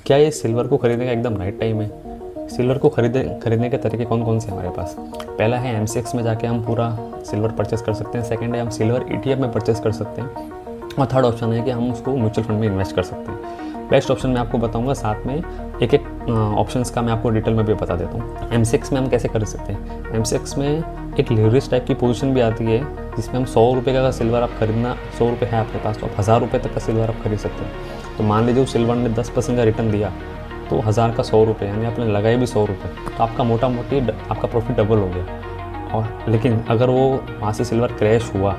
क्या ये सिल्वर को खरीदने का एकदम राइट टाइम है? सिल्वर को खरीदने के तरीके कौन कौन से हमारे पास? पहला है MCX में जाके हम पूरा सिल्वर परचेस कर सकते हैं। सेकंड है हम सिल्वर ETF में परचेस कर सकते हैं। और थर्ड ऑप्शन है कि हम उसको म्यूचुअल फंड में इन्वेस्ट कर सकते हैं। बेस्ट ऑप्शन मैं आपको बताऊंगा, साथ में एक एक ऑप्शंस का मैं आपको डिटेल में भी बता देता हूँ। MCX में हम कैसे कर सकते हैं? MCX में एक लेवरेज टाइप की पोजीशन भी आती है, जिसमें हम 100 रुपये का सिल्वर आप खरीदना, 100 रुपये है आपके पास तो आप 1000 रुपये तक का सिल्वर आप खरीद सकते हैं। तो मान लीजिए उस सिल्वर ने 10% का रिटर्न दिया, तो 1000 का 100 रुपये, यानी आपने लगाए भी 100 रुपये, तो आपका मोटा मोटी आपका प्रॉफिट डबल हो गया। और लेकिन अगर वो वहाँ से सिल्वर क्रैश हुआ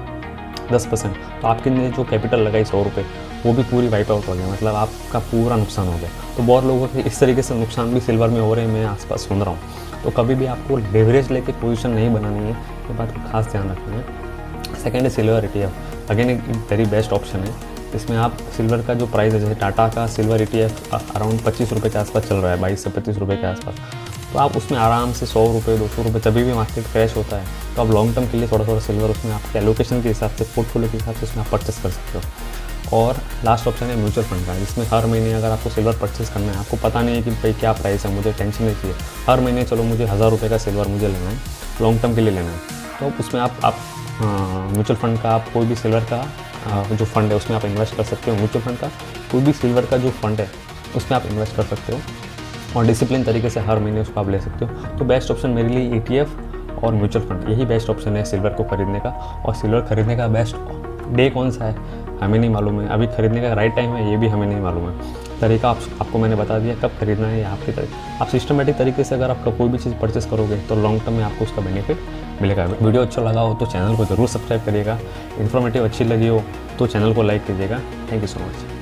10%, तो आपके ने जो कैपिटल लगाई 100 रुपये, वो भी पूरी वाइप आउट हो गया, मतलब आपका पूरा नुकसान हो गया। तो बहुत लोगों के इस तरीके से नुकसान भी सिल्वर में हो रहे हैं, मैं आसपास सुन रहा हूँ। तो कभी भी आपको लेवरेज लेके पोजीशन नहीं बनानी है, ये बात को खास ध्यान रखना है। सेकेंड है सिल्वर ETF, अगेन एक वेरी बेस्ट ऑप्शन है। इसमें आप सिल्वर का जो प्राइस है, जैसे टाटा का सिल्वर ETF अराउंड 25 रुपये के आसपास चल रहा है, 22 से 25 रुपये के आसपास। तो आप उसमें आराम से 100 रुपये 200 रुपये, जब भी मार्केट क्रैश होता है, तो आप लॉन्ग टर्म के लिए थोड़ा थोड़ा सिल्वर उसमें आपके एलोकेशन के हिसाब से, पोर्टफोलियो के हिसाब से उसमें आप परचेस कर सकते हो। और लास्ट ऑप्शन है म्यूचुअल फंड का, जिसमें हर महीने अगर आपको सिल्वर परचेस करना है, आपको पता नहीं है कि भाई क्या प्राइस है, मुझे टेंशन नहीं चाहिए, हर महीने चलो मुझे 1000 रुपये का सिल्वर मुझे लेना है, लॉन्ग टर्म के लिए लेना है, तो उसमें आप म्यूचुअल फंड का, आप कोई भी सिल्वर का जो फंड है उसमें आप इन्वेस्ट कर सकते हो। म्यूचुअल फंड का कोई भी सिल्वर का जो फंड है उसमें आप इन्वेस्ट कर सकते हो, और डिसिप्लिन तरीके से हर महीने उसको आप ले सकते हो। तो बेस्ट ऑप्शन मेरे लिए ETF और म्यूचुअल फंड, यही बेस्ट ऑप्शन है सिल्वर को खरीदने का। और सिल्वर खरीदने का बेस्ट डे कौन सा है हमें नहीं मालूम है, अभी खरीदने का राइट टाइम है ये भी हमें नहीं मालूम है। तरीका आपको मैंने बता दिया कब खरीदना है, आपके तरीके आप सिस्टमेटिक तरीके से अगर आपका कोई भी चीज़ परचेस करोगे तो लॉन्ग टर्म में आपको उसका बेनिफिट मिलेगा। वीडियो अच्छा लगा हो तो चैनल को ज़रूर सब्सक्राइब करिएगा, इन्फॉर्मेटिव अच्छी लगी हो तो चैनल को लाइक कीजिएगा। Thank you so much.